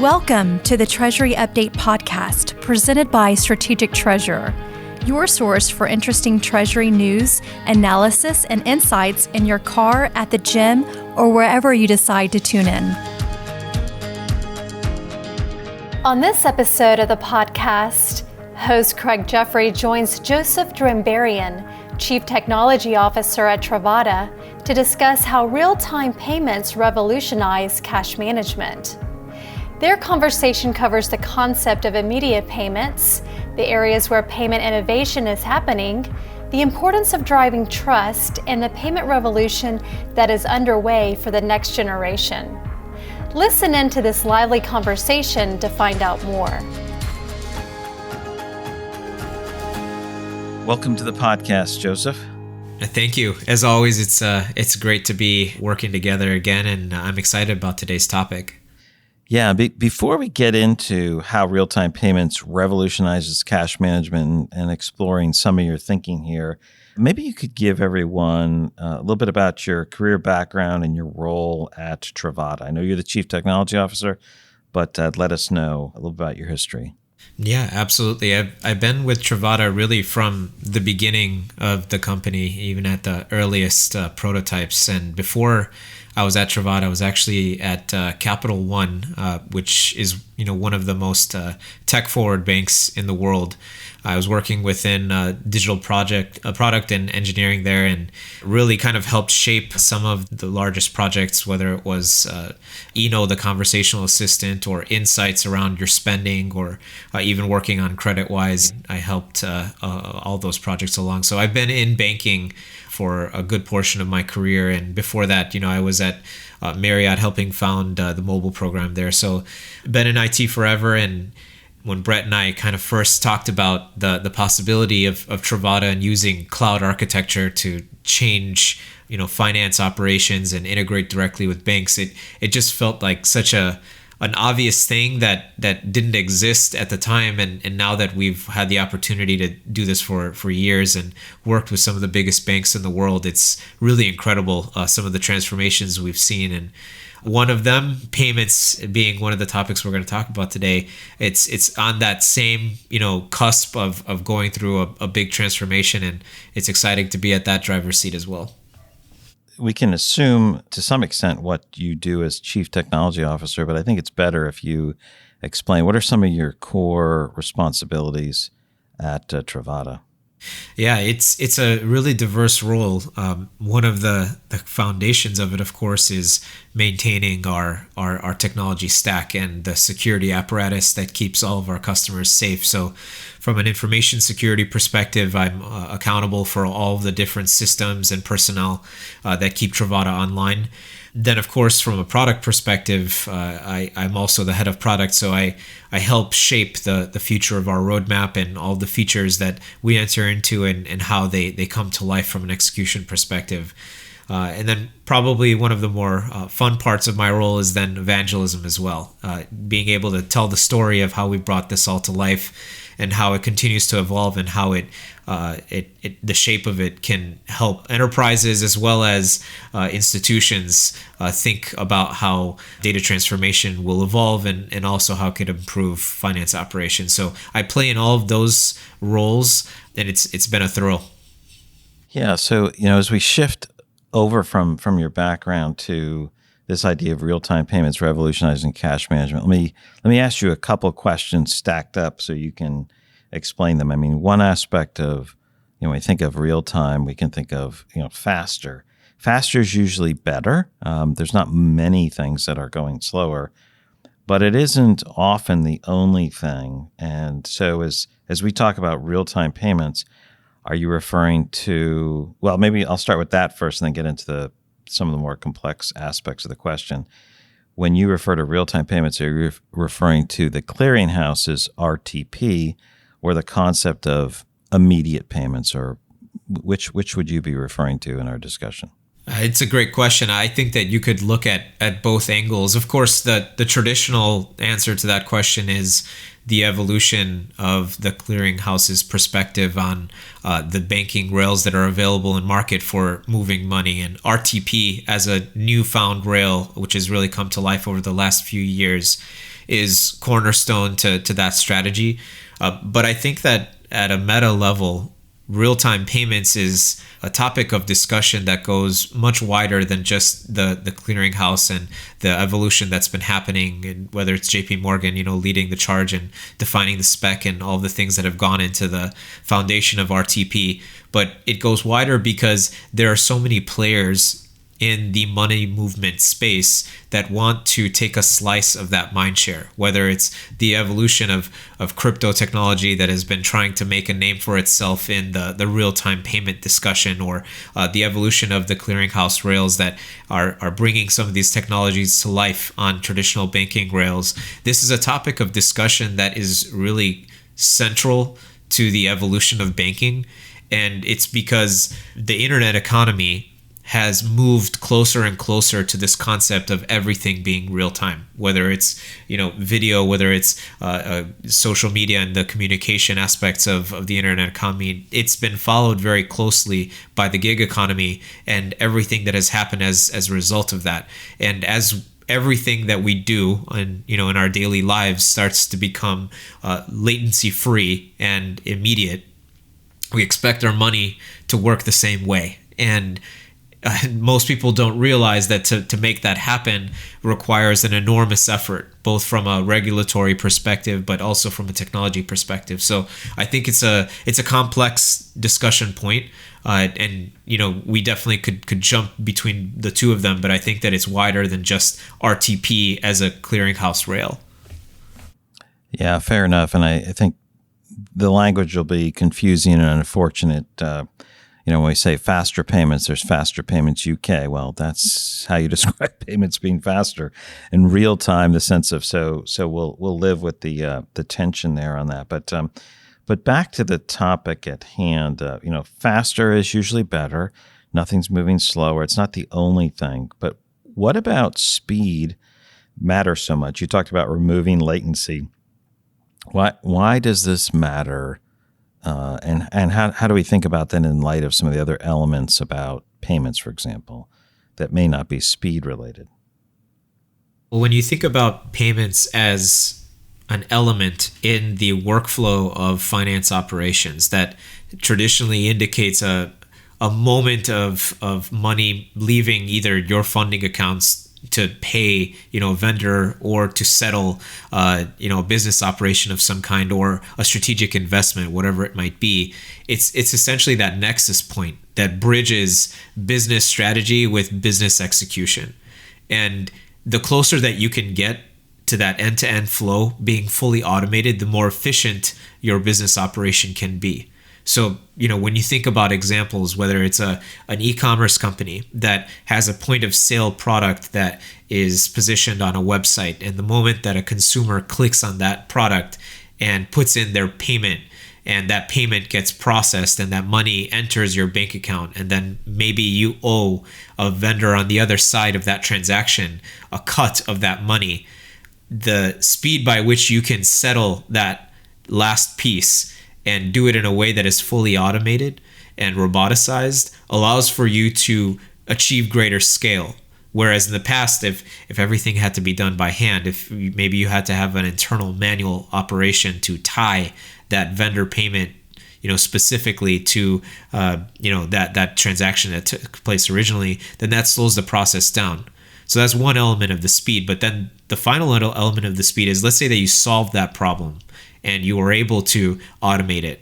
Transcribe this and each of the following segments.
Welcome to the Treasury Update podcast presented by Strategic Treasurer, your source for interesting Treasury news, analysis, and insights in your car, at the gym, or wherever you decide to tune in. On this episode of the podcast, host Craig Jeffery joins Joseph Drambarean, Chief Technology Officer at Trovata, to discuss how real-time payments revolutionize cash management. Their conversation covers the concept of immediate payments, the areas where payment innovation is happening, the importance of driving trust, and the payment revolution that is underway for the next generation. Listen in to this lively conversation to find out more. Welcome to the podcast, Joseph. Thank you. As always, it's great to be working together again, and I'm excited about today's topic. Yeah, before we get into how real-time payments revolutionizes cash management and exploring some of your thinking here, maybe you could give everyone a little bit about your career background and your role at Trovata. I know you're the Chief Technology Officer, but let us know a little bit about your history. Yeah, absolutely. I've been with Trovata really from the beginning of the company, even at the earliest prototypes. And before I was at Trovata, I was actually at Capital One, which is one of the most tech-forward banks in the world. I was working within digital product and engineering there, and really kind of helped shape some of the largest projects, whether it was the conversational assistant, or insights around your spending, or even working on CreditWise. I helped all those projects along. So I've been in banking for a good portion of my career, and before that, I was at Marriott helping found the mobile program there. So been in IT forever. And when Brett and I kind of first talked about the possibility of Trovata and using cloud architecture to change, finance operations and integrate directly with banks, it just felt like such an obvious thing that didn't exist at the time. And now that we've had the opportunity to do this for years and worked with some of the biggest banks in the world, it's really incredible, some of the transformations we've seen. And one of them, payments being one of the topics we're going to talk about today, it's on that same, cusp of going through a big transformation, and it's exciting to be at that driver's seat as well. We can assume to some extent what you do as Chief Technology Officer, but I think it's better if you explain what are some of your core responsibilities at Trovata. Yeah, it's a really diverse role. One of the foundations of it, of course, is maintaining our technology stack and the security apparatus that keeps all of our customers safe. So from an information security perspective, I'm accountable for all of the different systems and personnel that keep Trovata online. Then, of course, from a product perspective, I'm also the head of product, so I help shape the future of our roadmap and all the features that we enter into and how they come to life from an execution perspective. And then probably one of the more fun parts of my role is then evangelism as well, being able to tell the story of how we brought this all to life and how it continues to evolve, and how the shape of it can help enterprises as well as institutions think about how data transformation will evolve, and also how it could improve finance operations. So I play in all of those roles, and it's been a thrill. Yeah. So as we shift over from your background to this idea of real-time payments revolutionizing cash management, let me ask you a couple of questions stacked up so you can explain them. I mean, one aspect of, when we think of real-time, we can think of, faster. Faster is usually better. There's not many things that are going slower, but it isn't often the only thing. And so as we talk about real-time payments, are you referring to, well, maybe I'll start with that first and then get into some of the more complex aspects of the question. When you refer to real-time payments, are you referring to the clearinghouse's RTP or the concept of immediate payments, or which would you be referring to in our discussion? It's a great question. I think that you could look at both angles. Of course, the traditional answer to that question is the evolution of the clearinghouse's perspective on the banking rails that are available in market for moving money, and RTP as a newfound rail, which has really come to life over the last few years, is cornerstone to that strategy. But I think that at a meta level, real-time payments is a topic of discussion that goes much wider than just the clearinghouse and the evolution that's been happening, and whether it's JP Morgan, leading the charge and defining the spec and all the things that have gone into the foundation of RTP. But it goes wider because there are so many players in the money movement space that want to take a slice of that mindshare, whether it's the evolution of crypto technology that has been trying to make a name for itself in the real-time payment discussion, or the evolution of the clearinghouse rails that are bringing some of these technologies to life on traditional banking rails. This is a topic of discussion that is really central to the evolution of banking, and it's because the internet economy has moved closer and closer to this concept of everything being real time, whether it's video, whether it's social media and the communication aspects of the internet economy. It's been followed very closely by the gig economy and everything that has happened as a result of that. And as everything that we do in our daily lives starts to become latency free and immediate, we expect our money to work the same way. And most people don't realize that to make that happen requires an enormous effort, both from a regulatory perspective, but also from a technology perspective. So I think it's a complex discussion point, and we definitely could jump between the two of them, but I think that it's wider than just RTP as a clearinghouse rail. Yeah, fair enough. And I think the language will be confusing and unfortunate. When we say faster payments, there's faster payments UK. Well, that's how you describe payments being faster. In real time, the sense of so we'll live with the tension there on that. But back to the topic at hand. Faster is usually better. Nothing's moving slower. It's not the only thing. But what about speed matters so much? You talked about removing latency. Why does this matter? And how do we think about that in light of some of the other elements about payments, for example, that may not be speed related? Well, when you think about payments as an element in the workflow of finance operations, that traditionally indicates a moment of money leaving either your funding accounts to pay, a vendor, or to settle, a business operation of some kind, or a strategic investment, whatever it might be. It's essentially that nexus point that bridges business strategy with business execution. And the closer that you can get to that end-to-end flow being fully automated, the more efficient your business operation can be. So, when you think about examples, whether it's an e-commerce company that has a point of sale product that is positioned on a website, and the moment that a consumer clicks on that product and puts in their payment, and that payment gets processed and that money enters your bank account, and then maybe you owe a vendor on the other side of that transaction a cut of that money, the speed by which you can settle that last piece and do it in a way that is fully automated and roboticized allows for you to achieve greater scale. Whereas in the past, if everything had to be done by hand, if maybe you had to have an internal manual operation to tie that vendor payment, specifically to, that transaction that took place originally, then that slows the process down. So that's one element of the speed. But then the final element of the speed is, let's say that you solved that problem and you were able to automate it.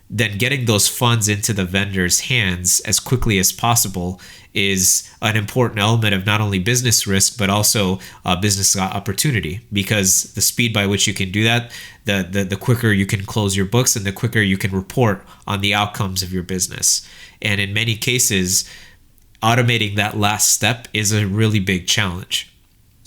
Then getting those funds into the vendor's hands as quickly as possible is an important element of not only business risk, but also business opportunity, because the speed by which you can do that, the quicker you can close your books and the quicker you can report on the outcomes of your business. And in many cases, automating that last step is a really big challenge.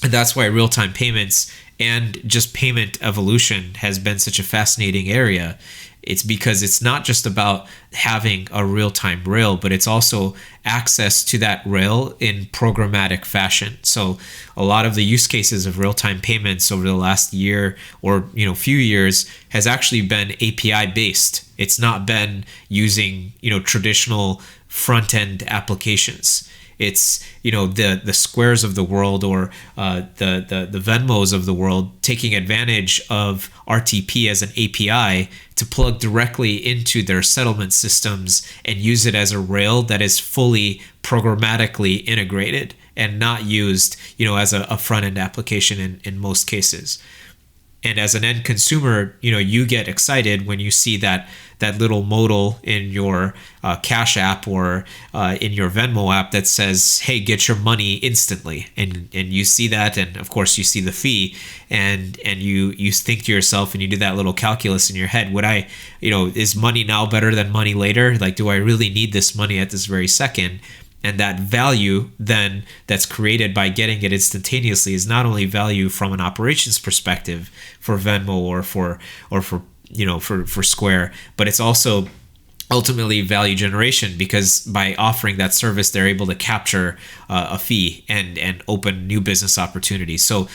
And that's why real-time payments and just payment evolution has been such a fascinating area. It's because it's not just about having a real-time rail, but it's also access to that rail in programmatic fashion. So a lot of the use cases of real-time payments over the last year or few years has actually been API based. It's not been using traditional front-end applications. It's, the Squares of the world, or the Venmos of the world, taking advantage of RTP as an API to plug directly into their settlement systems and use it as a rail that is fully programmatically integrated and not used, as a front-end application in most cases. And as an end consumer, you get excited when you see that little modal in your Cash App or in your Venmo app that says, "Hey, get your money instantly." And you see that, and of course you see the fee, and you think to yourself, and you do that little calculus in your head: would I, is money now better than money later? Like, do I really need this money at this very second? And that value then that's created by getting it instantaneously is not only value from an operations perspective for Venmo or for Square, but it's also ultimately value generation, because by offering that service, they're able to capture a fee and open new business opportunities. So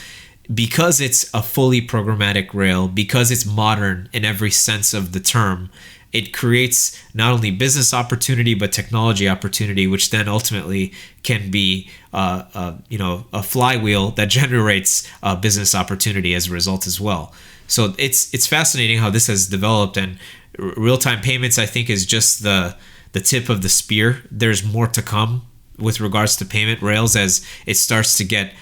because it's a fully programmatic rail, because it's modern in every sense of the term, it creates not only business opportunity, but technology opportunity, which then ultimately can be a flywheel that generates business opportunity as a result as well. So it's fascinating how this has developed, and real-time payments, I think, is just the tip of the spear. There's more to come with regards to payment rails as it starts to get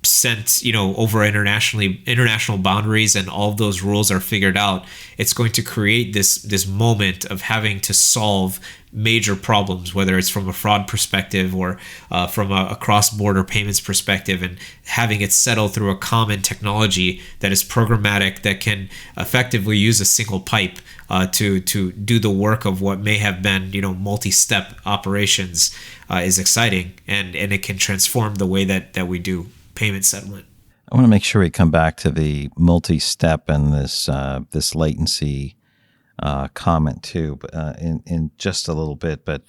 sent, over international boundaries, and all of those rules are figured out. It's going to create this moment of having to solve major problems, whether it's from a fraud perspective or from a cross-border payments perspective, and having it settled through a common technology that is programmatic, that can effectively use a single pipe to do the work of what may have been multi-step operations is exciting, and it can transform the way that we do payment settlement. I want to make sure we come back to the multi-step and this latency comment too, in just a little bit. But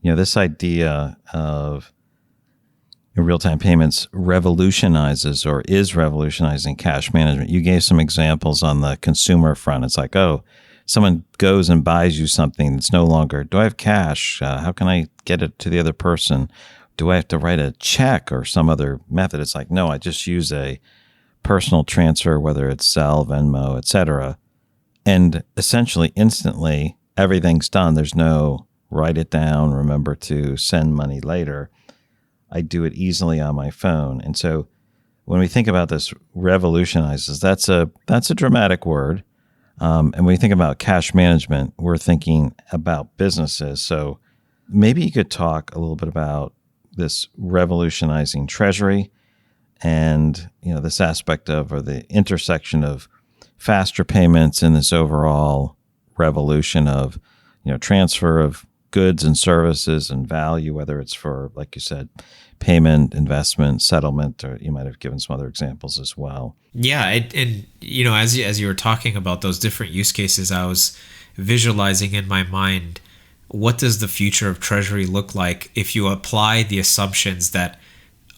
this idea of real-time payments revolutionizes or is revolutionizing cash management. You gave some examples on the consumer front. It's like, oh, someone goes and buys you something that's no longer, do I have cash? How can I get it to the other person? Do I have to write a check or some other method? It's like, no, I just use a personal transfer, whether it's Zelle, Venmo, etc. And essentially, instantly, everything's done. There's no write it down, remember to send money later. I do it easily on my phone. And so when we think about this revolutionizes, that's a dramatic word. And when we think about cash management, we're thinking about businesses. So maybe you could talk a little bit about this revolutionizing treasury and this aspect of, or the intersection of, faster payments and this overall revolution of transfer of goods and services and value, whether it's for, like you said, payment, investment, settlement, or you might have given some other examples as well. Yeah, and as you were talking about those different use cases, I was visualizing in my mind, what does the future of treasury look like if you apply the assumptions that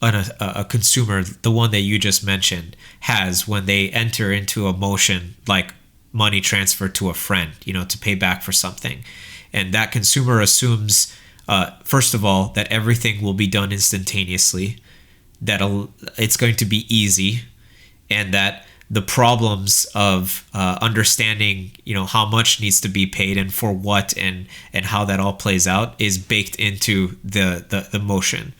a consumer, the one that you just mentioned, has when they enter into a motion like money transfer to a friend, to pay back for something. And that consumer assumes, first of all, that everything will be done instantaneously, that it's going to be easy, and that the problems of understanding, how much needs to be paid and for what, and how that all plays out is baked into the motion.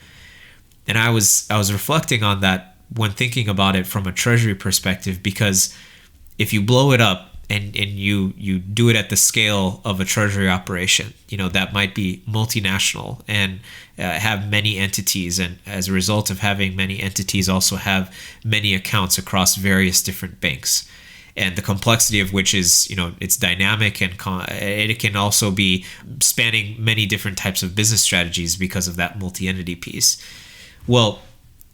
And I was reflecting on that when thinking about it from a treasury perspective, because if you blow it up and you do it at the scale of a treasury operation, that might be multinational and have many entities, and as a result of having many entities, also have many accounts across various different banks. And the complexity of which is, it's dynamic, and it can also be spanning many different types of business strategies because of that multi-entity piece. Well,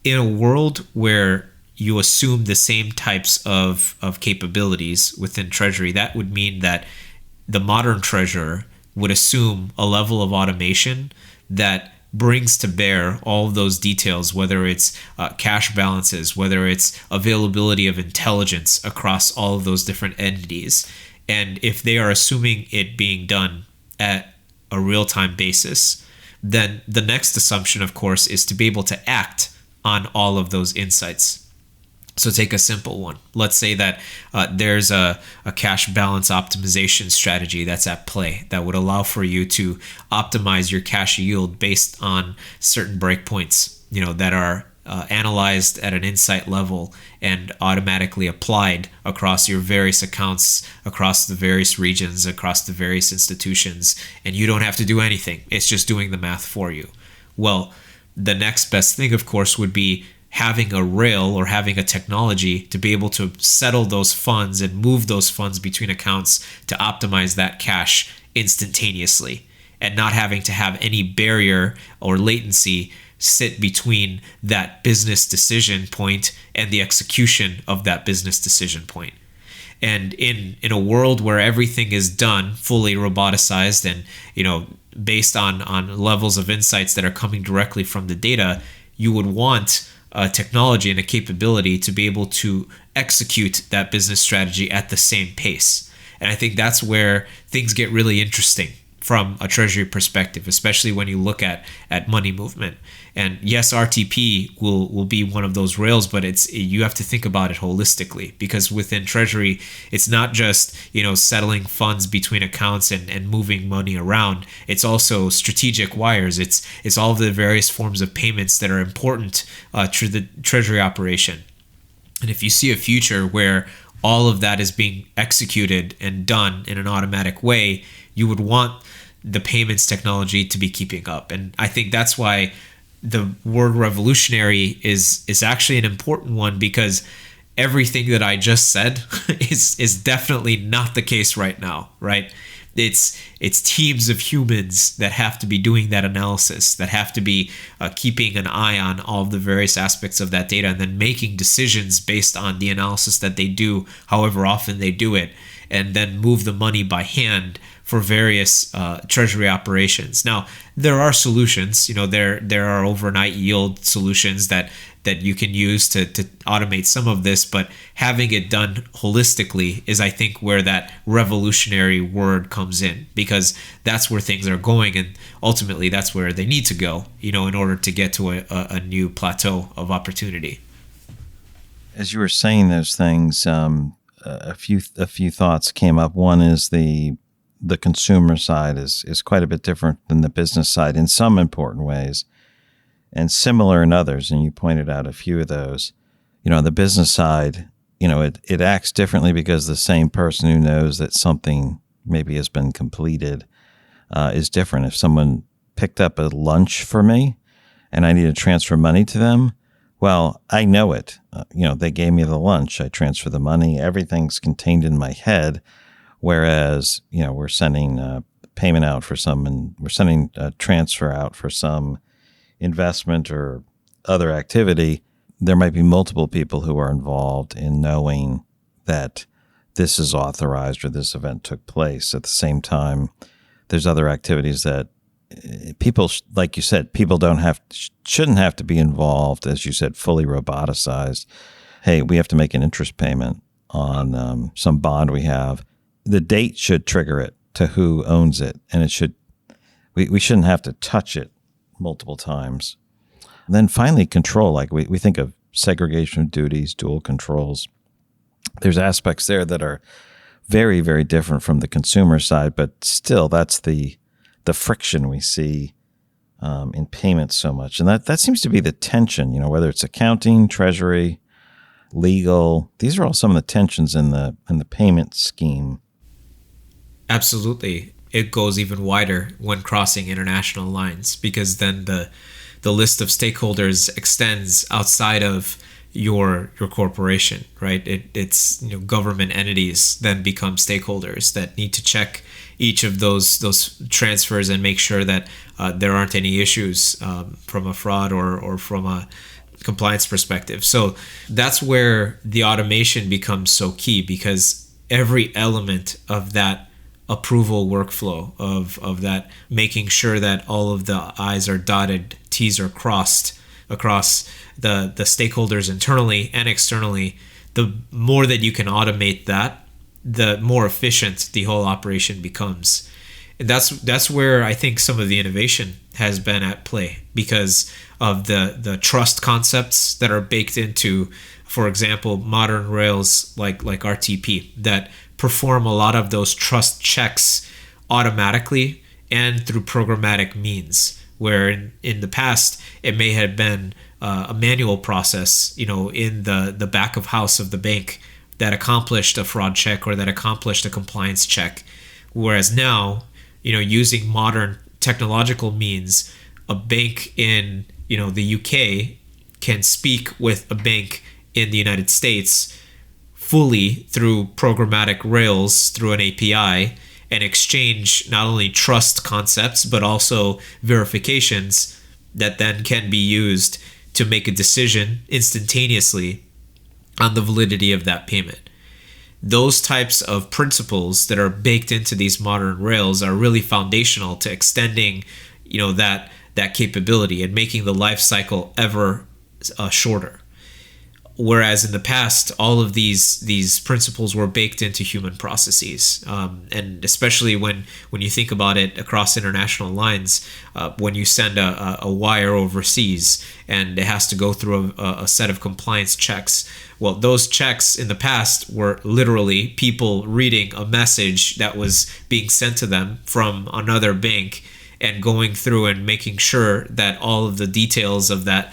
in a world where you assume the same types of capabilities within Treasury, that would mean that the modern treasurer would assume a level of automation that brings to bear all of those details, whether it's cash balances, whether it's availability of intelligence across all of those different entities. And if they are assuming it being done at a real-time basis, then the next assumption, of course, is to be able to act on all of those insights. So take a simple one. Let's say that there's a cash balance optimization strategy that's at play that would allow for you to optimize your cash yield based on certain breakpoints, that are analyzed at an insight level and automatically applied across your various accounts, across the various regions, across the various institutions, and you don't have to do anything. It's just doing the math for you. Well, the next best thing, of course, would be having a rail or having a technology to be able to settle those funds and move those funds between accounts to optimize that cash instantaneously, and not having to have any barrier or latency sit between that business decision point and the execution of that business decision point. And in a world where everything is done fully roboticized and based on levels of insights that are coming directly from the data, you would want a technology and a capability to be able to execute that business strategy at the same pace. And I think that's where things get really interesting from a treasury perspective, especially when you look at money movement. And yes, RTP will be one of those rails, but you have to think about it holistically, because within treasury, it's not just settling funds between accounts and moving money around. It's also strategic wires. It's all of the various forms of payments that are important to the treasury operation. And if you see a future where all of that is being executed and done in an automatic way, you would want the payments technology to be keeping up. And I think that's why the word revolutionary is actually an important one, because everything that I just said is definitely not the case right now, right? It's teams of humans that have to be doing that analysis, that have to be keeping an eye on all of the various aspects of that data, and then making decisions based on the analysis that they do, however often they do it, and then move the money by hand for various treasury operations. Now, there are solutions. There are overnight yield solutions that you can use to automate some of this, but having it done holistically is, I think, where that revolutionary word comes in, because that's where things are going, and ultimately that's where they need to go, in order to get to a new plateau of opportunity. As you were saying those things, a few thoughts came up. One is the consumer side is quite a bit different than the business side in some important ways, and similar in others. And you pointed out a few of those. On the business side, it acts differently because the same person who knows that something maybe has been completed is different. If someone picked up a lunch for me and I need to transfer money to them, well, I know it. They gave me the lunch. I transfer the money. Everything's contained in my head. Whereas, we're sending payment out for some, and we're sending a transfer out for some investment or other activity. There might be multiple people who are involved in knowing that this is authorized or this event took place. At the same time, there's other activities that people, like you said, people shouldn't have to be involved, as you said, fully roboticized. Hey, we have to make an interest payment on some bond we have. The date should trigger it to who owns it, and we shouldn't have to touch it multiple times. And then finally, control. Like we think of segregation of duties, dual controls. There's aspects there that are very, very different from the consumer side, but still, that's the friction we see in payments so much. And that seems to be the tension, whether it's accounting, treasury, legal. These are all some of the tensions in the payment scheme. Absolutely. It goes even wider when crossing international lines, because then the list of stakeholders extends outside of your corporation, right? It's government entities then become stakeholders that need to check each of those transfers and make sure that there aren't any issues from a fraud or from a compliance perspective. So that's where the automation becomes so key, because every element of that approval workflow of that, making sure that all of the I's are dotted, T's are crossed across the stakeholders internally and externally, the more that you can automate that, the more efficient the whole operation becomes. And that's where I think some of the innovation has been at play, because of the trust concepts that are baked into, for example, modern rails like RTP that perform a lot of those trust checks automatically and through programmatic means, where in the past it may have been a manual process, in the back of house of the bank that accomplished a fraud check or that accomplished a compliance check. Whereas now, using modern technological means, a bank in the UK can speak with a bank in the United States fully through programmatic rails through an API, and exchange not only trust concepts but also verifications that then can be used to make a decision instantaneously on the validity of that payment. Those types of principles that are baked into these modern rails are really foundational to extending that capability and making the life cycle ever shorter. Whereas in the past, all of these principles were baked into human processes, and especially when you think about it across international lines, when you send a wire overseas and it has to go through a set of compliance checks. Well, those checks in the past were literally people reading a message that was being sent to them from another bank and going through and making sure that all of the details of that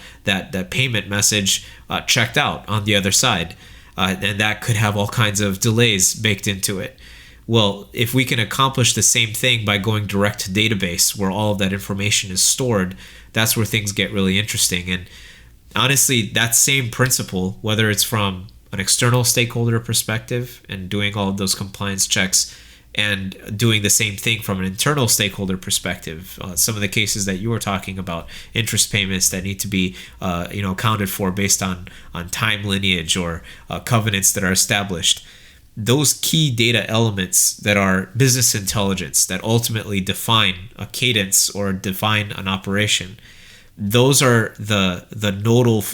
payment message checked out on the other side. And that could have all kinds of delays baked into it. Well, if we can accomplish the same thing by going direct to database where all of that information is stored, that's where things get really interesting. And honestly, that same principle, whether it's from an external stakeholder perspective and doing all of those compliance checks, and doing the same thing from an internal stakeholder perspective. Some of the cases that you were talking about, interest payments that need to be accounted for based on time lineage or covenants that are established. Those key data elements that are business intelligence that ultimately define a cadence or define an operation, those are the nodal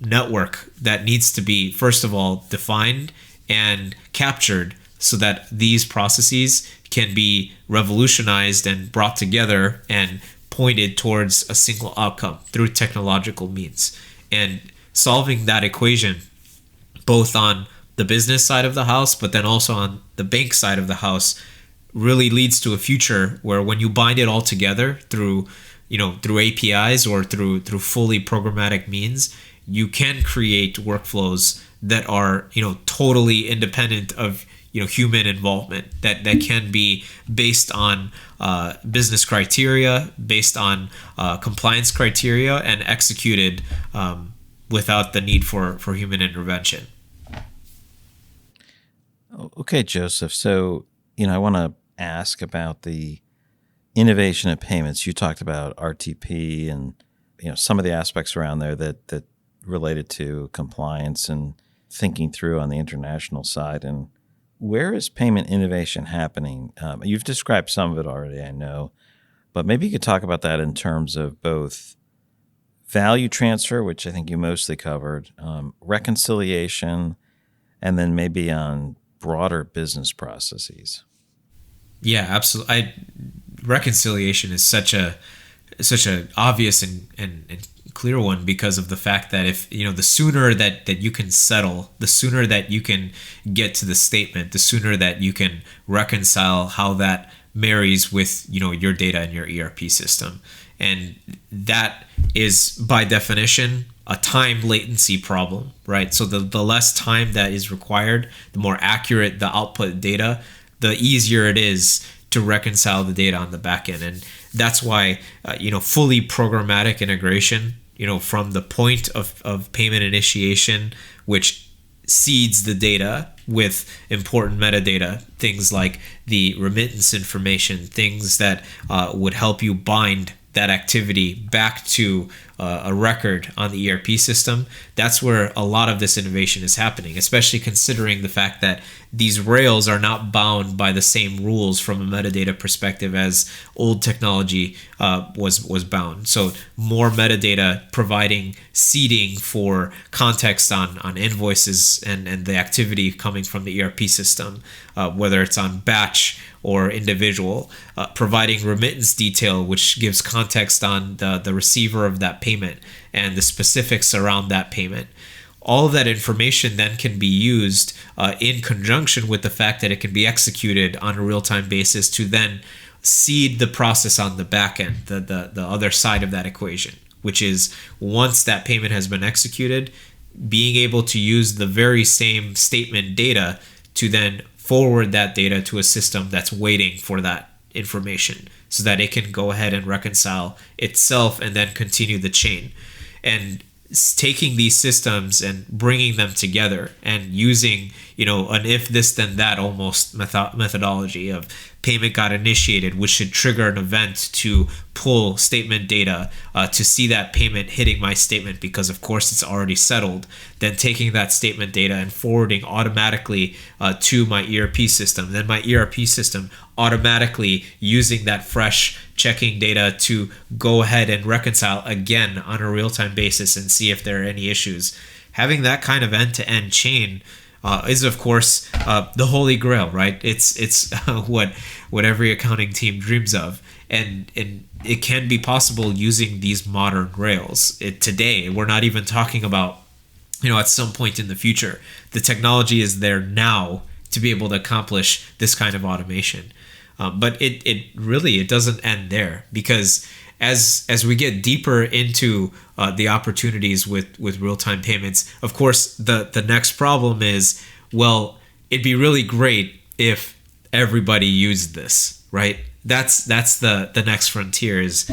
network that needs to be, first of all, defined and captured, so that these processes can be revolutionized and brought together and pointed towards a single outcome through technological means. And solving that equation, both on the business side of the house, but then also on the bank side of the house, really leads to a future where when you bind it all together through APIs or through fully programmatic means, you can create workflows that are, totally independent of human involvement, that can be based on business criteria, based on compliance criteria, and executed without the need for human intervention. Okay, Joseph. So, I want to ask about the innovation of payments. You talked about RTP and some of the aspects around there that related to compliance and thinking through on the international side. And where is payment innovation happening? You've described some of it already, I know, but maybe you could talk about that in terms of both value transfer, which I think you mostly covered, reconciliation, and then maybe on broader business processes. Yeah, absolutely. Reconciliation is such a obvious and clear one, because of the fact that if the sooner that you can settle, the sooner that you can get to the statement, the sooner that you can reconcile how that marries with your data and your ERP system. And that is by definition a time latency problem, right? So the less time that is required, the more accurate the output data, the easier it is to reconcile the data on the back end. And that's why fully programmatic integration, from the point of payment initiation, which seeds the data with important metadata, things like the remittance information, things that would help you bind that activity back to a record on the ERP system. That's where a lot of this innovation is happening, especially considering the fact that these rails are not bound by the same rules from a metadata perspective as old technology was bound. So more metadata providing seeding for context on invoices and the activity coming from the ERP system, whether it's on batch or individual, providing remittance detail, which gives context on the receiver of that payment and the specifics around that payment. All of that information then can be used in conjunction with the fact that it can be executed on a real-time basis to then seed the process on the back end, the other side of that equation, which is once that payment has been executed, being able to use the very same statement data to then forward that data to a system that's waiting for that information so that it can go ahead and reconcile itself and then continue the chain. And taking these systems and bringing them together and using, an if this then that almost methodology of payment got initiated, which should trigger an event to pull statement data to see that payment hitting my statement because of course it's already settled, then taking that statement data and forwarding automatically to my ERP system, then my ERP system automatically using that fresh checking data to go ahead and reconcile again on a real-time basis and see if there are any issues. Having that kind of end-to-end chain is of course the holy grail, right? It's what every accounting team dreams of, and it can be possible using these modern rails. Today, we're not even talking about at some point in the future. The technology is there now to be able to accomplish this kind of automation. But it really doesn't end there, because as we get deeper into the opportunities with real-time payments, of course, the next problem is, well, it'd be really great if everybody used this, right? That's the next frontier is,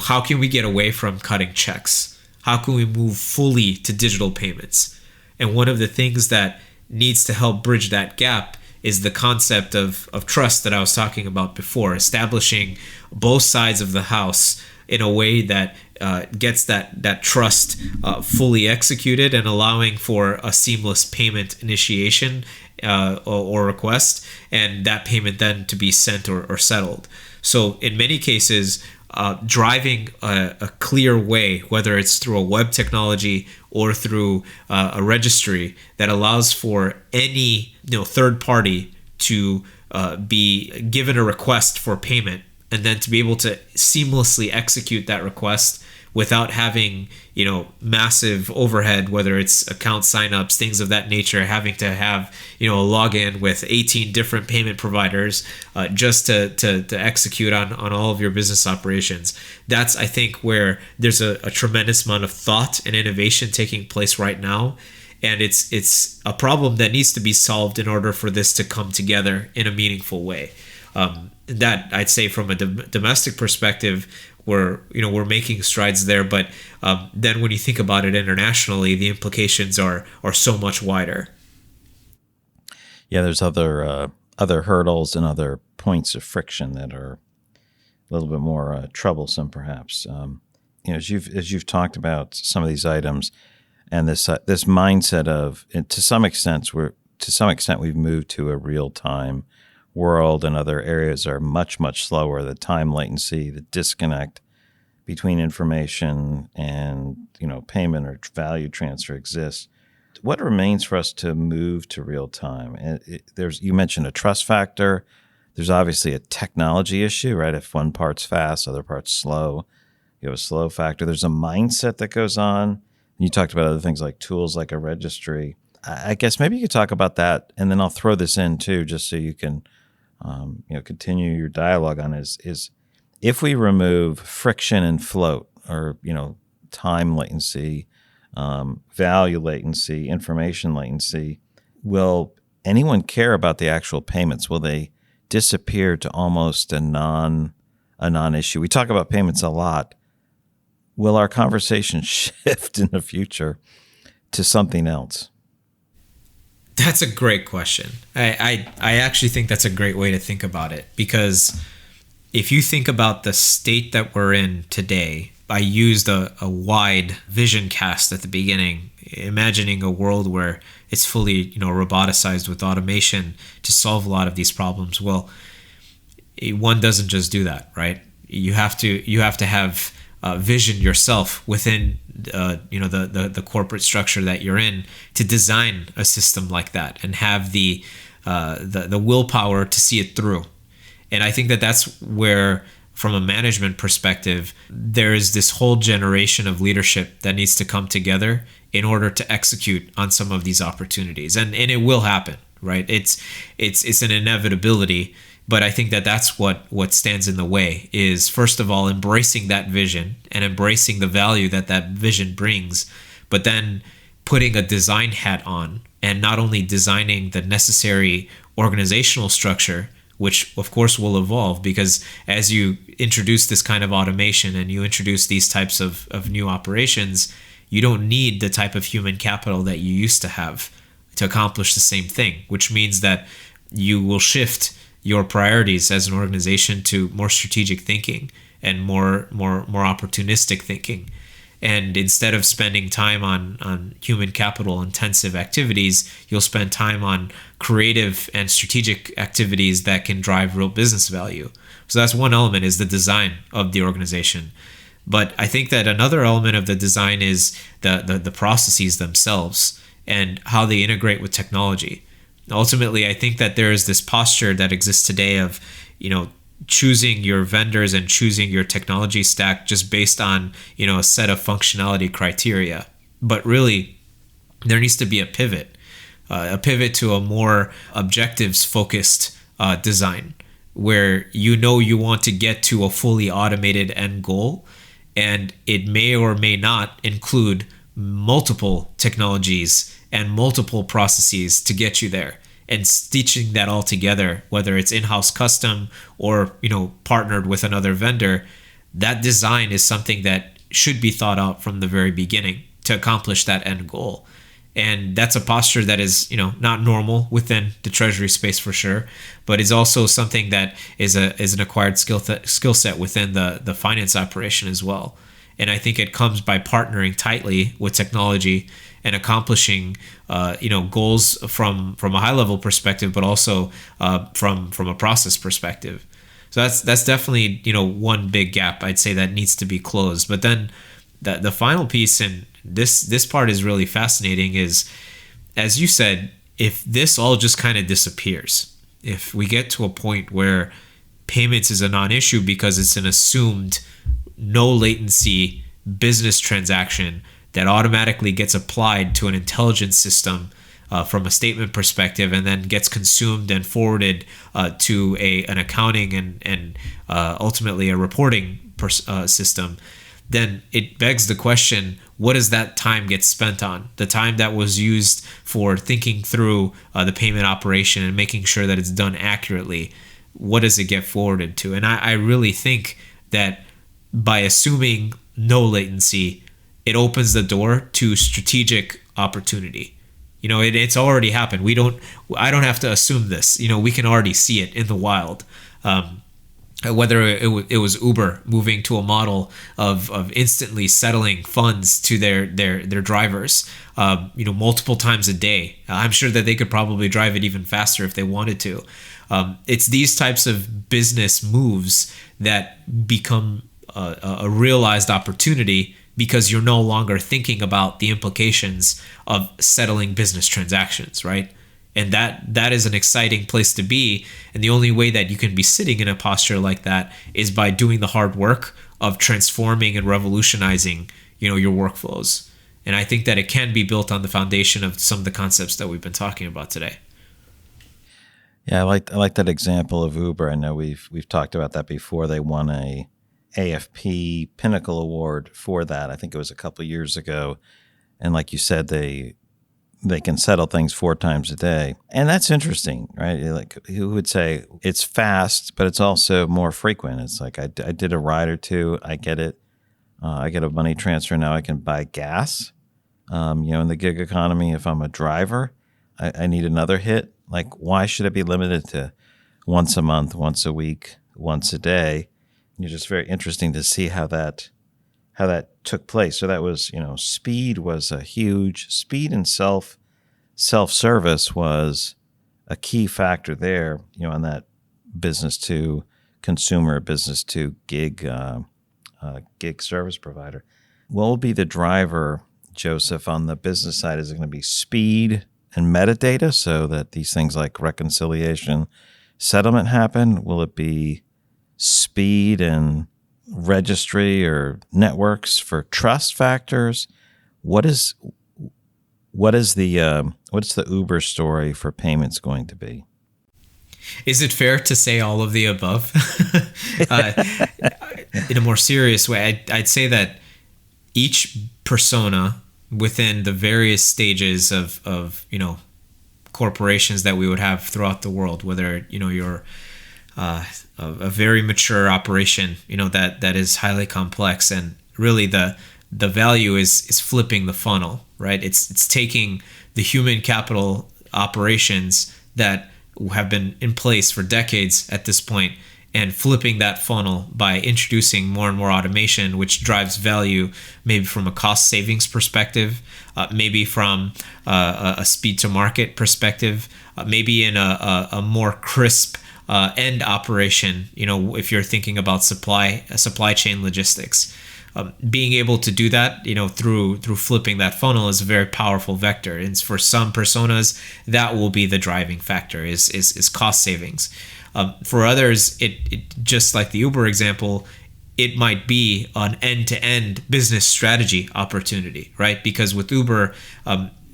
how can we get away from cutting checks? How can we move fully to digital payments? And one of the things that needs to help bridge that gap is the concept of trust that I was talking about before, establishing both sides of the house in a way that gets that trust fully executed and allowing for a seamless payment initiation or request, and that payment then to be sent or settled. So in many cases, driving a clear way, whether it's through a web technology or through a registry that allows for any third party to be given a request for payment and then to be able to seamlessly execute that request without having massive overhead, whether it's account signups, things of that nature, having to have a login with 18 different payment providers just to execute on all of your business operations. That's, I think, where there's a tremendous amount of thought and innovation taking place right now, and it's a problem that needs to be solved in order for this to come together in a meaningful way. That, I'd say, from a domestic perspective, we're making strides there, but then when you think about it internationally, the implications are so much wider. Yeah, there's other hurdles and other points of friction that are a little bit more troublesome, perhaps. As you've talked about some of these items, and this mindset of, to some extent we've moved to a real time world, and other areas are much, much slower. The time latency, the disconnect between information and payment or value transfer exists. What remains for us to move to real time? You mentioned a trust factor. There's obviously a technology issue, right? If one part's fast, other part's slow, you have a slow factor. There's a mindset that goes on. You talked about other things like tools like a registry. I guess maybe you could talk about that, and then I'll throw this in too, just so you can continue your dialogue on it, is if we remove friction and float, or time latency, value latency, information latency, will anyone care about the actual payments? Will they disappear to almost a non-issue? We talk about payments a lot. Will our conversation shift in the future to something else? That's a great question. I actually think that's a great way to think about it, because if you think about the state that we're in today I used a wide vision cast at the beginning, imagining a world where it's fully, roboticized with automation to solve a lot of these problems. Well, one doesn't just do that, right? You have to have vision yourself within the corporate structure that you're in to design a system like that and have the willpower to see it through. And I think that that's where, from a management perspective, there is this whole generation of leadership that needs to come together in order to execute on some of these opportunities. And it will happen, right? It's an inevitability. But I think that that's what stands in the way is, first of all, embracing that vision and embracing the value that vision brings, but then putting a design hat on and not only designing the necessary organizational structure, which of course will evolve, because as you introduce this kind of automation and you introduce these types of new operations, you don't need the type of human capital that you used to have to accomplish the same thing, which means that you will shift your priorities as an organization to more strategic thinking and more opportunistic thinking. And instead of spending time on human capital intensive activities, you'll spend time on creative and strategic activities that can drive real business value. So that's one element, is the design of the organization. But I think that another element of the design is the processes themselves and how they integrate with technology. Ultimately, I think that there is this posture that exists today of, choosing your vendors and choosing your technology stack just based on, a set of functionality criteria. But really, there needs to be a pivot to a more objectives focused design, where you want to get to a fully automated end goal, and it may or may not include multiple technologies and multiple processes to get you there. And stitching that all together, whether it's in-house custom or partnered with another vendor, that design is something that should be thought out from the very beginning to accomplish that end goal. And that's a posture that is not normal within the treasury space for sure, but is also something that is an acquired skill set within the finance operation as well. And I think it comes by partnering tightly with technology and accomplishing goals from a high level perspective, but also from a process perspective. So that's definitely one big gap I'd say that needs to be closed. But then the final piece, and this part is really fascinating, is, as you said, if this all just kind of disappears, if we get to a point where payments is a non-issue because it's an assumed no latency business transaction that automatically gets applied to an intelligence system from a statement perspective, and then gets consumed and forwarded to an accounting and ultimately a reporting system, then it begs the question, what does that time get spent on? The time that was used for thinking through the payment operation and making sure that it's done accurately, what does it get forwarded to? And I really think that by assuming no latency, it opens the door to strategic opportunity. It's already happened. I don't have to assume this. We can already see it in the wild. Whether it was Uber moving to a model of instantly settling funds to their drivers, multiple times a day. I'm sure that they could probably drive it even faster if they wanted to. It's these types of business moves that become a realized opportunity, because you're no longer thinking about the implications of settling business transactions, right? And that is an exciting place to be. And the only way that you can be sitting in a posture like that is by doing the hard work of transforming and revolutionizing, your workflows. And I think that it can be built on the foundation of some of the concepts that we've been talking about today. Yeah, I like that example of Uber. I know we've talked about that before. They won a AFP Pinnacle Award for that. I think it was a couple of years ago. And like you said, they can settle things 4 times a day. And that's interesting, right? Like, who would say it's fast, but it's also more frequent. It's like I did a ride or two. I get it. I get a money transfer. Now I can buy gas. In the gig economy, if I'm a driver, I need another hit. Like, why should it be limited to once a month, once a week, once a day? It's just very interesting to see how that how that took place. So that was, speed was a huge speed, and self-service was a key factor there, on that business to consumer, business to gig service provider. What will be the driver, Joseph, on the business side? Is it going to be speed and metadata so that these things like reconciliation, settlement happen? Will it be speed and registry or networks for trust factors? What's the Uber story for payments going to be? Is it fair to say all of the above? In a more serious way, I'd say that each persona within the various stages of corporations that we would have throughout the world, whether you're a very mature operation, that is highly complex, and really the value is flipping the funnel, right? It's taking the human capital operations that have been in place for decades at this point and flipping that funnel by introducing more and more automation, which drives value, maybe from a cost savings perspective, maybe from a speed to market perspective, maybe in a more crisp end operation, if you're thinking about supply chain logistics. Being able to do that, through flipping that funnel is a very powerful vector. And for some personas, that will be the driving factor is cost savings. For others, it just like the Uber example, it might be an end-to-end business strategy opportunity, right? Because with Uber,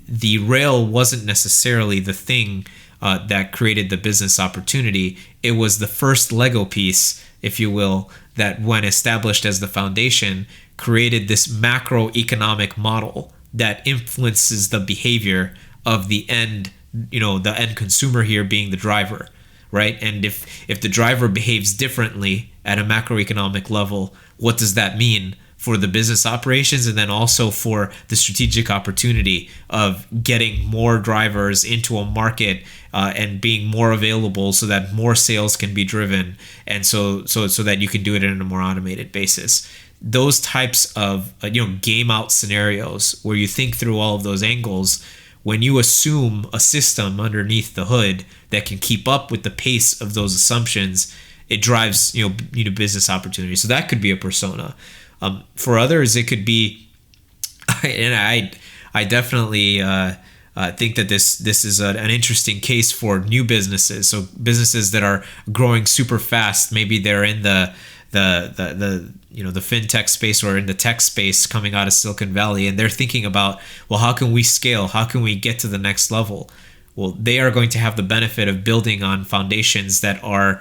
the rail wasn't necessarily the thing that created the business opportunity. It was the first Lego piece, if you will, that when established as the foundation, created this macroeconomic model that influences the behavior of the end consumer here being the driver, right? And if the driver behaves differently at a macroeconomic level, what does that mean for the business operations, and then also for the strategic opportunity of getting more drivers into a market and being more available so that more sales can be driven, and so that you can do it in a more automated basis. Those types of game out scenarios where you think through all of those angles, when you assume a system underneath the hood that can keep up with the pace of those assumptions, it drives business opportunity. So that could be a persona. For others, it could be, and I definitely think that this is an interesting case for new businesses. So businesses that are growing super fast, maybe they're in the fintech space or in the tech space coming out of Silicon Valley, and they're thinking about, well, how can we scale? How can we get to the next level? Well, they are going to have the benefit of building on foundations that are,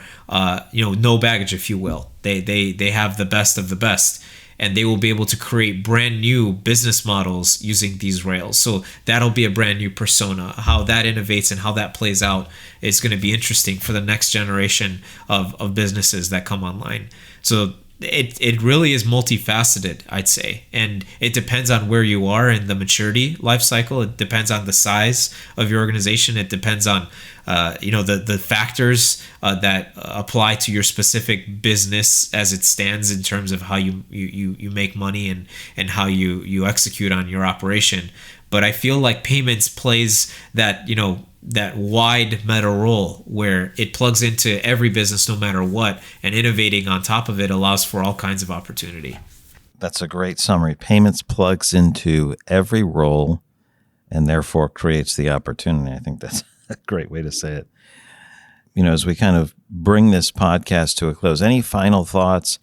no baggage, if you will. They have the best of the best, and they will be able to create brand new business models using these rails. So that'll be a brand new persona. How that innovates and how that plays out is going to be interesting for the next generation of businesses that come online. So it really is multifaceted, I'd say. And it depends on where you are in the maturity life cycle. It depends on the size of your organization. It depends on the factors that apply to your specific business as it stands in terms of how you make money and how you execute on your operation. But I feel like payments plays that wide meta role where it plugs into every business no matter what, and innovating on top of it allows for all kinds of opportunity. That's a great summary. Payments plugs into every role and therefore creates the opportunity. I think that's a great way to say it. As we kind of bring this podcast to a close, any final thoughts,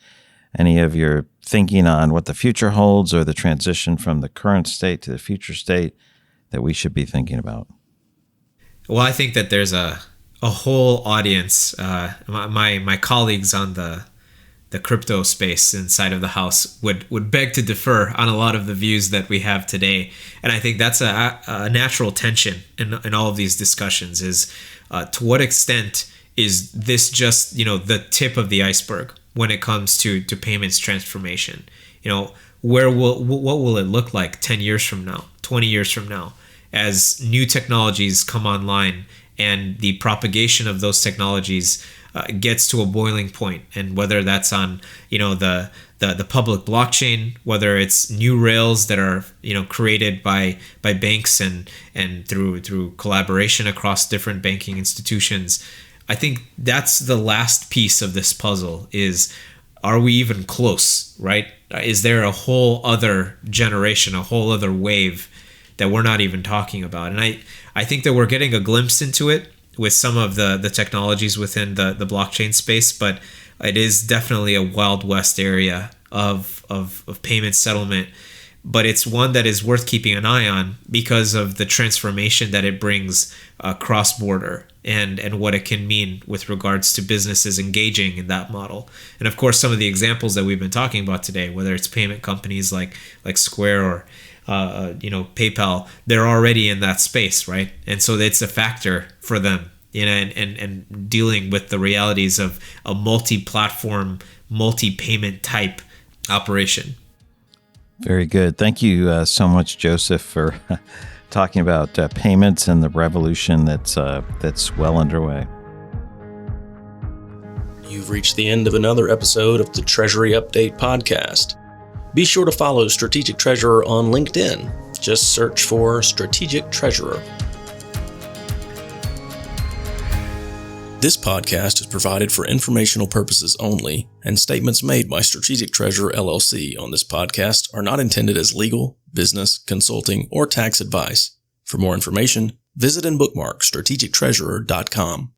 any of your thinking on what the future holds or the transition from the current state to the future state that we should be thinking about? Well, I think that there's a whole audience. My colleagues on the crypto space inside of the house would beg to differ on a lot of the views that we have today. And I think that's a natural tension in all of these discussions is to what extent is this just, the tip of the iceberg when it comes to payments transformation? What will it look like 10 years from now, 20 years from now, as new technologies come online and the propagation of those technologies gets to a boiling point, and whether that's on the public blockchain, whether it's new rails that are created by banks and through collaboration across different banking institutions, I think that's the last piece of this puzzle. Is, are we even close, right? Is there a whole other generation, a whole other wave that we're not even talking about? And I think that we're getting a glimpse into it with some of the technologies within the blockchain space, but it is definitely a Wild West area of payment settlement. But it's one that is worth keeping an eye on because of the transformation that it brings cross-border and what it can mean with regards to businesses engaging in that model. And of course, some of the examples that we've been talking about today, whether it's payment companies like Square or PayPal, they're already in that space, right? And so it's a factor for them, and dealing with the realities of a multi-platform, multi-payment type operation. Very good. Thank you so much, Joseph, for talking about payments and the revolution that's well underway. You've reached the end of another episode of the Treasury Update podcast. Be sure to follow Strategic Treasurer on LinkedIn. Just search for Strategic Treasurer. This podcast is provided for informational purposes only, and statements made by Strategic Treasurer LLC on this podcast are not intended as legal, business, consulting, or tax advice. For more information, visit and bookmark strategictreasurer.com.